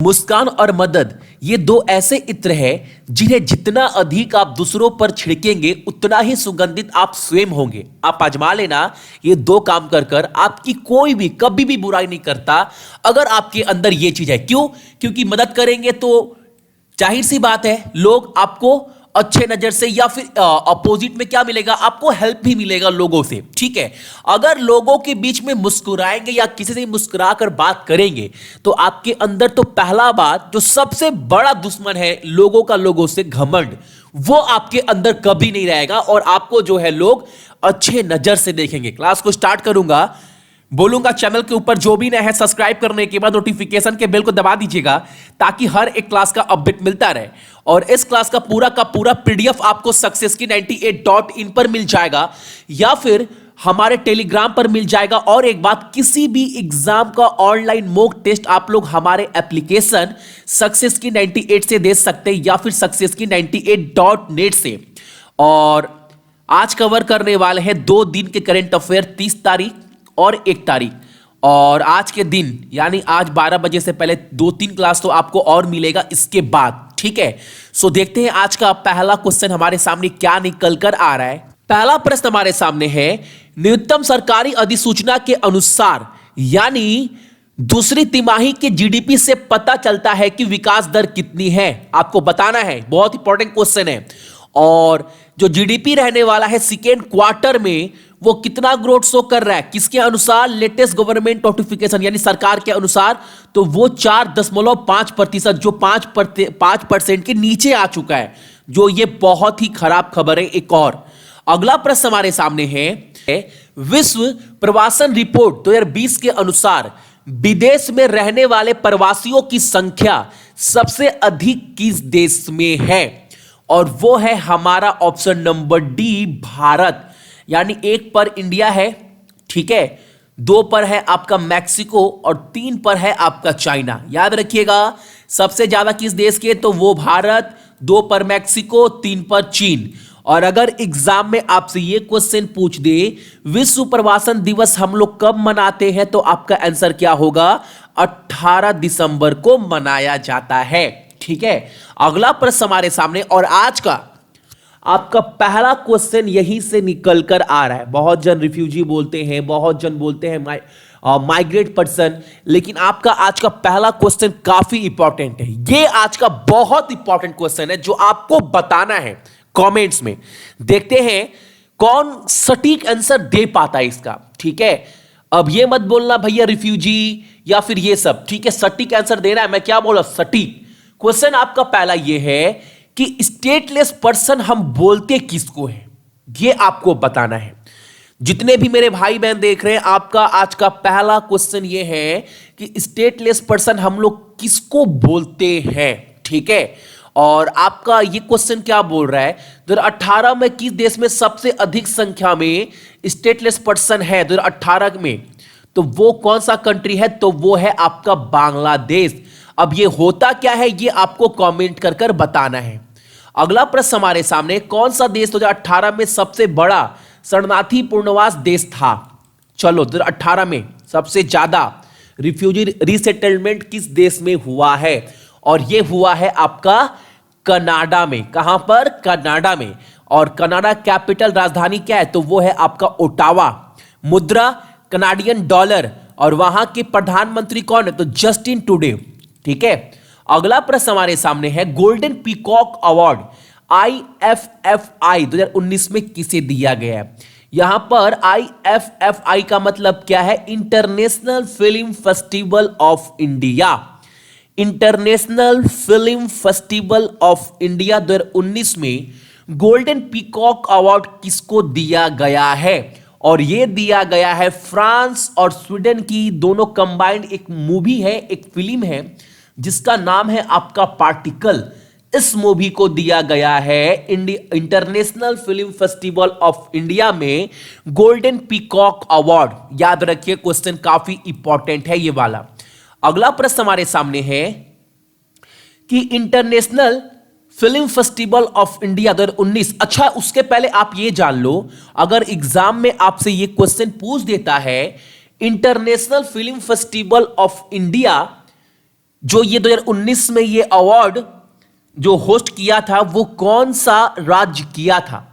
मुस्कान और मदद ये दो ऐसे इत्र हैं जिन्हें जितना अधिक आप दूसरों पर छिड़केंगे उतना ही सुगंधित आप स्वयं होंगे। आप आजमा लेना, ये दो काम कर कर आपकी कोई भी कभी भी बुराई नहीं करता अगर आपके अंदर ये चीज है। क्यों? क्योंकि मदद करेंगे तो जाहिर सी बात है लोग आपको अच्छे नजर से या फिर अपोजिट में क्या मिलेगा, आपको हेल्प भी मिलेगा लोगों से। ठीक है, अगर लोगों के बीच में मुस्कुराएंगे या किसी से मुस्कुरा कर बात करेंगे तो आपके अंदर तो पहला बात जो सबसे बड़ा दुश्मन है लोगों का, लोगों से घमंड, वो आपके अंदर कभी नहीं रहेगा और आपको जो है लोग अच्छे नजर से देखेंगे। क्लास को स्टार्ट करूंगा, बोलूंगा चैनल के ऊपर जो भी नया है सब्सक्राइब करने के बाद नोटिफिकेशन के बेल को दबा दीजिएगा ताकि हर एक क्लास का अपडेट मिलता रहे। और इस क्लास का पूरा पीडीएफ आपको सक्सेस की 98.in पर मिल जाएगा या फिर हमारे टेलीग्राम पर मिल जाएगा। और एक बात, किसी भी एग्जाम का ऑनलाइन मॉक टेस्ट आप लोग हमारे एप्लीकेशन सक्सेस की 98 से दे सकते हैं या फिर सक्सेस की 98.net से। और आज कवर करने वाले हैं 2 दिन के करंट अफेयर, 30 तारीख और 1 तारीख। और आज के दिन यानी आज 12 बजे से पहले 2-3 क्लास तो आपको और मिलेगा इसके बाद। ठीक है, सो देखते हैं आज का पहला क्वेश्चन हमारे सामने क्या निकल कर आ रहा है। पहला प्रश्न हमारे सामने है, न्यूनतम सरकारी अधिसूचना के अनुसार यानी दूसरी तिमाही के जीडीपी से पता चलता है कि विकास दर कितनी है, आपको बताना है। बहुत इंपॉर्टेंट क्वेश्चन है। और जो जीडीपी रहने वाला है सेकेंड क्वार्टर में वो कितना ग्रोथ शो कर रहा है, किसके अनुसार, लेटेस्ट गवर्नमेंट नोटिफिकेशन यानी सरकार के अनुसार, तो वो 4.5% जो 5% के नीचे आ चुका है, जो ये बहुत ही खराब खबर है। एक और अगला प्रश्न हमारे सामने है, विश्व प्रवासन रिपोर्ट 2020 के अनुसार विदेश में रहने वाले प्रवासियों की संख्या सबसे अधिक किस देश में है? और वो है हमारा ऑप्शन नंबर डी, भारत। यानी 1 पर इंडिया है, ठीक है, 2 पर है आपका मैक्सिको और 3 पर है आपका चाइना। याद रखिएगा सबसे ज्यादा किस देश के, तो वो भारत, 2 पर मैक्सिको, 3 पर चीन। और अगर एग्जाम में आपसे ये क्वेश्चन पूछ दे विश्व प्रवासन दिवस हम लोग कब मनाते हैं, तो आपका आंसर क्या होगा, 18 दिसंबर को मनाया जाता है। ठीक है, अगला प्रश्न हमारे सामने और आज का आपका पहला क्वेश्चन यहीं से निकल कर आ रहा है। बहुत जन रिफ्यूजी बोलते हैं, बहुत जन बोलते हैं माइग्रेट पर्सन, लेकिन आपका आज का पहला क्वेश्चन काफी इंपॉर्टेंट है। ये आज का बहुत इंपॉर्टेंट क्वेश्चन है जो आपको बताना है कमेंट्स में। देखते हैं कौन सटीक आंसर दे पाता है इसका। ठीक है, अब ये मत बोलना भैया रिफ्यूजी या फिर ये सब, ठीक है, सटीक आंसर देना है। मैं क्या बोला, सटीक। क्वेश्चन आपका पहला ये है कि स्टेटलेस पर्सन हम बोलते किसको है, ये आपको बताना है। जितने भी मेरे भाई बहन देख रहे हैं, आपका आज का पहला क्वेश्चन ये है कि स्टेटलेस पर्सन हम लोग किसको बोलते हैं। ठीक है, और आपका ये क्वेश्चन क्या बोल रहा है, 2018 में किस देश में सबसे अधिक संख्या में स्टेटलेस पर्सन है 2018 में, तो वो कौन सा कंट्री है, तो वो है आपका बांग्लादेश। अब ये होता क्या है ये आपको कमेंट कर कर बताना है। अगला प्रश्न हमारे सामने, कौन सा देश 2018 में सबसे बड़ा शरणार्थी पुनर्वास देश था? चलो, 2018 में सबसे ज्यादा रिफ्यूजी रीसेटलमेंट किस देश में हुआ है, और ये हुआ है आपका कनाडा में। कहां पर? कनाडा में। और कनाडा कैपिटल राजधानी क्या है, तो वो है आपका ओटावा। मुद्रा कनाडियन डॉलर, और वहां के प्रधानमंत्री कौन है, तो जस्टिन ट्रूडो। ठीक है, अगला प्रश्न हमारे सामने है, गोल्डन पीकॉक अवार्ड IFFI 2019 में किसे दिया गया है? यहां पर IFFI का मतलब क्या है, international film festival of India. International film festival of India 2019 में गोल्डन पीकॉक अवार्ड किसको दिया गया है? और यह दिया गया है फ्रांस और स्वीडन की दोनों कंबाइंड एक मूवी है, एक फिल्म है जिसका नाम है आपका पार्टिकल। इस मूवी को दिया गया है international film festival of India में गोल्डन पीकॉक अवार्ड। याद रखिए क्वेश्चन काफी इंपॉर्टेंट है ये वाला। अगला प्रश्न हमारे सामने है कि international film festival of India 2019, अच्छा उसके पहले आप ये जान लो, अगर एग्जाम में आपसे ये क्वेश्चन पूछ देता है international film festival of India जो ये 2019 में ये अवार्ड जो होस्ट किया था वो कौन सा राज्य किया था?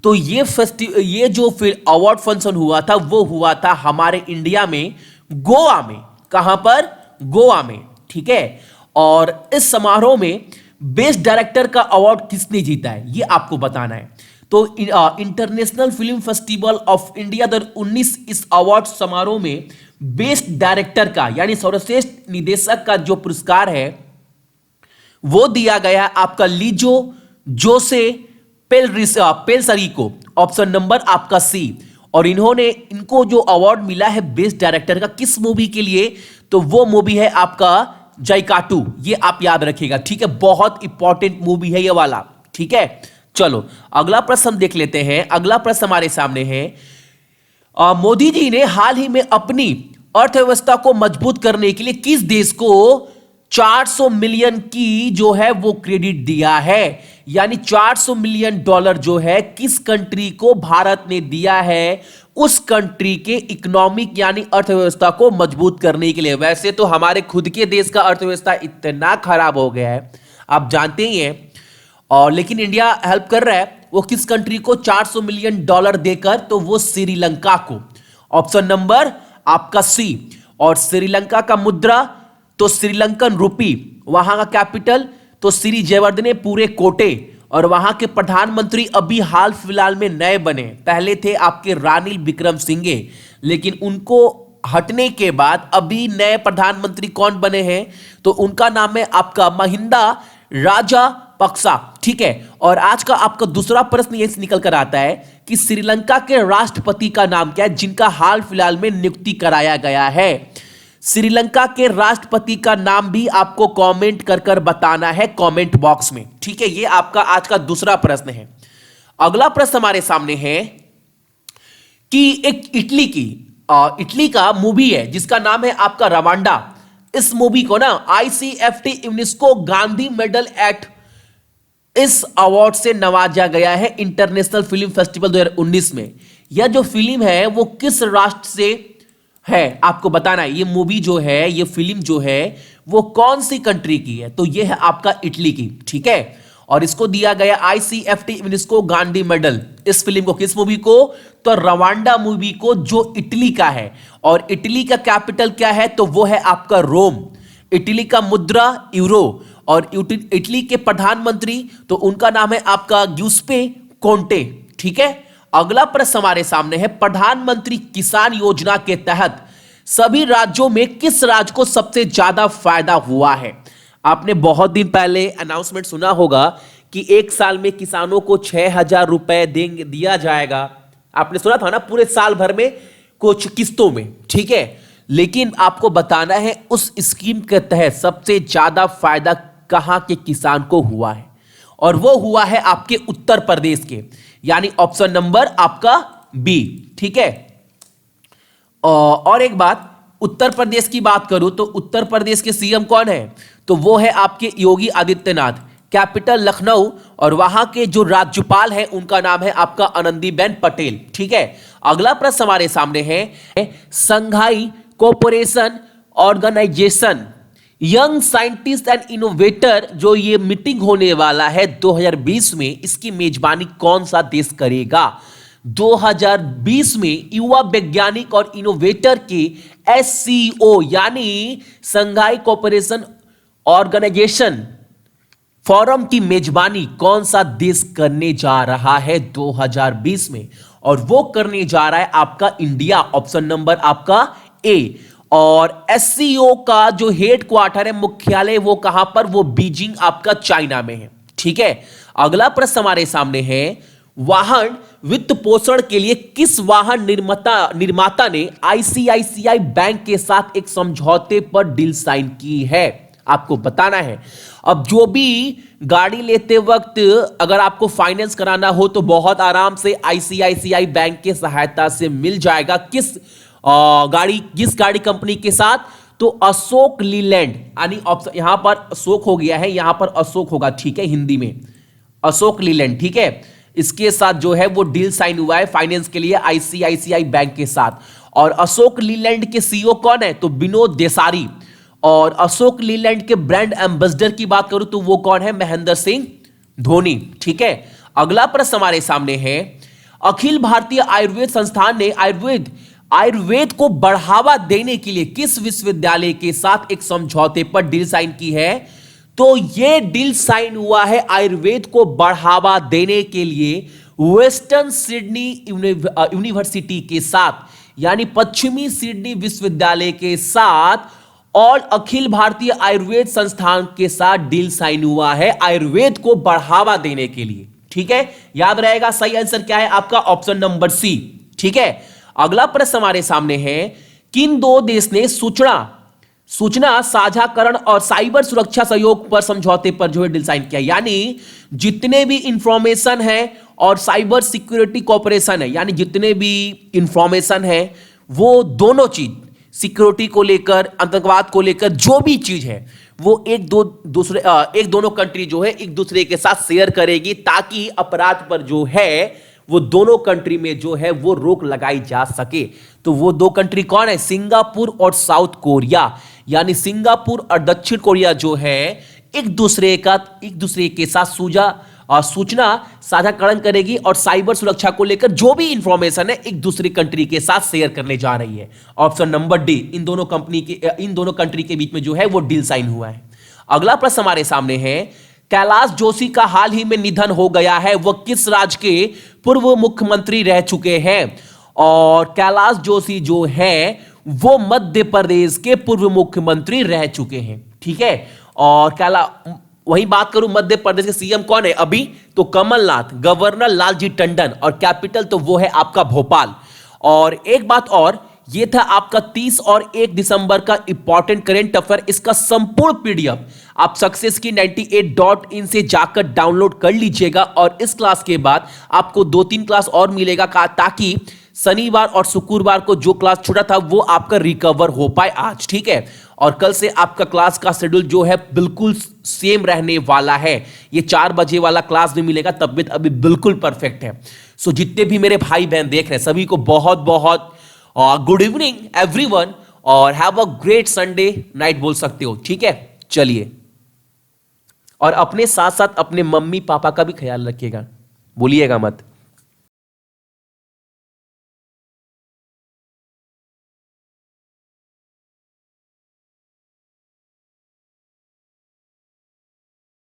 तो ये जो फिर अवार्ड फंक्शन हुआ था वो हुआ था हमारे इंडिया में, गोवा में। कहां पर? गोवा में, ठीक है। और इस समारोह में बेस्ट डायरेक्टर का अवार्ड किसने जीता है ये आपको बताना है। तो international film festival of India 2019 इस अवार्ड समारोह में बेस्ट डायरेक्टर का यानी सर्वश्रेष्ठ निदेशक का जो पुरस्कार है वो दिया गया आपका लिजो जोसे पेलसरी को, ऑप्शन नंबर आपका सी। और इनको जो अवार्ड मिला है बेस्ट डायरेक्टर का किस मूवी के लिए? तो वो मूवी है आपका जाइकाटू। ये आप याद रखिएगा, ठीक है। बहुत इंपॉर्टेंट मूवी है ये वाला, ठीक है। चलो अगला प्रश्न हम देख लेते हैं। अगला प्रश्न हमारे सामने है, मोदी जी ने हाल ही में अपनी अर्थव्यवस्था को मजबूत करने के लिए किस देश को 400 मिलियन की जो है वो क्रेडिट दिया है? यानी 400 मिलियन डॉलर जो है किस कंट्री को भारत ने दिया है उस कंट्री के इकोनॉमिक यानी अर्थव्यवस्था को मजबूत करने के लिए। वैसे तो हमारे खुद के देश का अर्थव्यवस्था इतना खराब हो गया है, आप जानते ही हैं, और लेकिन इंडिया हेल्प कर रहा है। वो किस कंट्री को 400 मिलियन डॉलर देकर? तो वो श्रीलंका को, ऑप्शन नंबर आपका सी। और श्रीलंका का मुद्रा तो श्रीलंकन रुपी, वहां का कैपिटल तो श्री जयवर्धने पूरे कोटे, और वहां के प्रधानमंत्री अभी हाल फिलहाल में नए बने। पहले थे आपके रानिल विक्रमसिंघे, लेकिन उनको हटने के बाद अभी नए प्रधानमंत्री कौन बने हैं? तो उनका नाम है आपका महिंदा राजापक्सा, ठीक है। और आज का आपका दूसरा प्रश्न यह निकल कर आता है कि श्रीलंका के राष्ट्रपति का नाम क्या है जिनका हाल फिलहाल में नियुक्ति कराया गया है? श्रीलंका के राष्ट्रपति का नाम भी आपको कमेंट कर बताना है कमेंट बॉक्स में, ठीक है। ये आपका आज का दूसरा प्रश्न है। अगला प्रश्न हमारे सामने है कि एक इटली का मूवी है जिसका नाम है आपका रवांडा। इस मूवी को ना ICFT UNESCO Gandhi medal at इस अवार्ड से नवाजा गया है इंटरनेशनल फिल्म फेस्टिवल 2019 में। यह जो फिल्म है वो किस राष्ट्र से है आपको बताना है। ये मूवी जो है, ये फिल्म जो है वो कौन सी कंट्री की है? तो ये है आपका इटली की, ठीक है। और इसको दिया गया ICFT यूनेस्को गांधी मेडल। इस फिल्म को, किस मूवी को? तो रवांडा मूवी को, जो इटली का है। और इटली का कैपिटल क्या है? तो वो है आपका रोम। इटली का मुद्रा यूरो, और इटली के प्रधानमंत्री तो उनका नाम है आपका ग्यूस्पे कोंटे, ठीक है। अगला प्रश्न हमारे सामने है, प्रधानमंत्री किसान योजना के तहत सभी राज्यों में किस राज्य को सबसे ज्यादा फायदा हुआ है? आपने बहुत दिन पहले अनाउंसमेंट सुना होगा कि एक साल में किसानों को 6,000 रुपए दिया जाएगा। आपने सुना था ना, पूरे साल भर में कुछ किस्तों में, ठीक है। लेकिन आपको बताना है उस स्कीम के तहत सबसे ज्यादा फायदा कहां के किसान को हुआ है, और वो हुआ है आपके उत्तर प्रदेश के, यानी ऑप्शन नंबर आपका बी, ठीक है। और एक बात, उत्तर प्रदेश की बात करूं तो उत्तर प्रदेश के सीएम कौन है? तो वो है आपके योगी आदित्यनाथ। कैपिटल लखनऊ, और वहां के जो राज्यपाल हैं उनका नाम है आपका आनंदीबेन पटेल, ठीक है। अगला प्रश्न हमारे सामने है, Shanghai cooperation organisation young scientist and innovator जो ये मीटिंग होने वाला है 2020 में, इसकी मेजबानी कौन सा देश करेगा? 2020 में युवा वैज्ञानिक और इनोवेटर के SCO यानी संघाई कोऑपरेशन ऑर्गेनाइजेशन फोरम की मेजबानी कौन सा देश करने जा रहा है 2020 में? और वो करने जा रहा है आपका इंडिया, ऑप्शन नंबर आपका ए। और SCO का जो हेड क्वार्टर है, मुख्यालय, वो कहां पर? वो बीजिंग आपका चाइना में है, ठीक है। अगला प्रश्न हमारे सामने है, वाहन वित्त पोषण के लिए किस वाहन निर्माता ने ICICI बैंक के साथ एक समझौते पर डील साइन की है? आपको बताना है। अब जो भी गाड़ी लेते वक्त अगर आपको फाइनेंस कराना हो तो बहुत आराम से ICICI बैंक के सहायता से मिल जाएगा। किस गाड़ी कंपनी के साथ? तो अशोक लीलैंड, यानी यहां पर अशोक हो गया है, यहां पर अशोक होगा, ठीक है, हिंदी में अशोक लीलैंड, ठीक है। इसके साथ जो है वो डील साइन हुआ है फाइनेंस के लिए ICICI बैंक के साथ। और अशोक लीलैंड के CEO कौन है? तो विनोद देसारी। और अशोक लीलैंड के ब्रांड एम्बेसडर की बात करूं तो वो कौन है? महेंद्र सिंह धोनी। ठीक है, अगला प्रश्न हमारे सामने है, अखिल भारतीय आयुर्वेद संस्थान ने आयुर्वेद को बढ़ावा देने के लिए किस विश्वविद्यालय के साथ एक समझौते पर डील साइन की है? तो यह डील साइन हुआ है आयुर्वेद को बढ़ावा देने के लिए वेस्टर्न सिडनी यूनिवर्सिटी के साथ, यानी पश्चिमी सिडनी विश्वविद्यालय के साथ और अखिल भारतीय आयुर्वेद संस्थान के साथ डील साइन हुआ है आयुर्वेद को बढ़ावा देने के लिए। ठीक है, याद रहेगा। सही आंसर क्या है आपका? Option number C. ठीक है, अगला प्रश्न हमारे सामने है, किन दो देश ने सूचना साझाकरण और साइबर सुरक्षा सहयोग पर समझौते पर जो है डील साइन किया? यानी जितने भी इंफॉर्मेशन है और साइबर सिक्योरिटी कॉर्पोरेशन है, यानी जितने भी इंफॉर्मेशन है वो दोनों चीज, सिक्योरिटी को लेकर, आतंकवाद को लेकर जो भी चीज है वो एक दोनों कंट्री जो है एक दूसरे के साथ शेयर करेगी, ताकि अपराध पर जो है वो दोनों कंट्री में जो है वो रोक लगाई जा सके। तो वो दो कंट्री कौन है? सिंगापुर और साउथ कोरिया। यानी सिंगापुर और दक्षिण कोरिया जो है एक दूसरे के साथ सूचना साझाकरण करेगी और साइबर सुरक्षा को लेकर जो भी इंफॉर्मेशन है एक दूसरे कंट्री के साथ शेयर करने जा रही है। ऑप्शन नंबर डी, इन दोनों कंट्री के बीच में जो है वो डील साइन हुआ है। अगला प्रश्न हमारे सामने है, कैलाश जोशी का हाल ही में निधन हो गया है, वह किस राज्य के पूर्व मुख्यमंत्री रह चुके हैं? और कैलाश जोशी जो है वो मध्य प्रदेश के पूर्व मुख्यमंत्री रह चुके हैं। ठीक है, और वही बात करूं मध्य प्रदेश के सीएम कौन है अभी? तो कमलनाथ, गवर्नर लालजी टंडन, और कैपिटल तो वो है आपका भोपाल। और एक बात और, ये था आपका 30 और 1 दिसंबर का इंपॉर्टेंट करंट अफेयर। इसका संपूर्ण पीडीएफ आप सक्सेस की 98.in से जाकर डाउनलोड कर लीजिएगा। और इस क्लास के बाद आपको 2-3 क्लास और मिलेगा, ताकि शनिवार और शुक्रवार को जो क्लास छूटा था वो आपका रिकवर हो पाए आज। ठीक है, और कल से आपका क्लास का शेड्यूल जो है बिल्कुल सेम रहने वाला है। ये 4 बजे वाला क्लास भी मिलेगा। तबियत अभी बिल्कुल परफेक्ट है। सो जितने भी मेरे भाई बहन देख रहे हैं सभी को बहुत बहुत गुड इवनिंग एवरीवन, और have a great Sunday night बोल सकते हो। ठीक है, चलिए, और अपने साथ साथ अपने मम्मी पापा का भी ख्याल रखिएगा, भूलिएगा मत।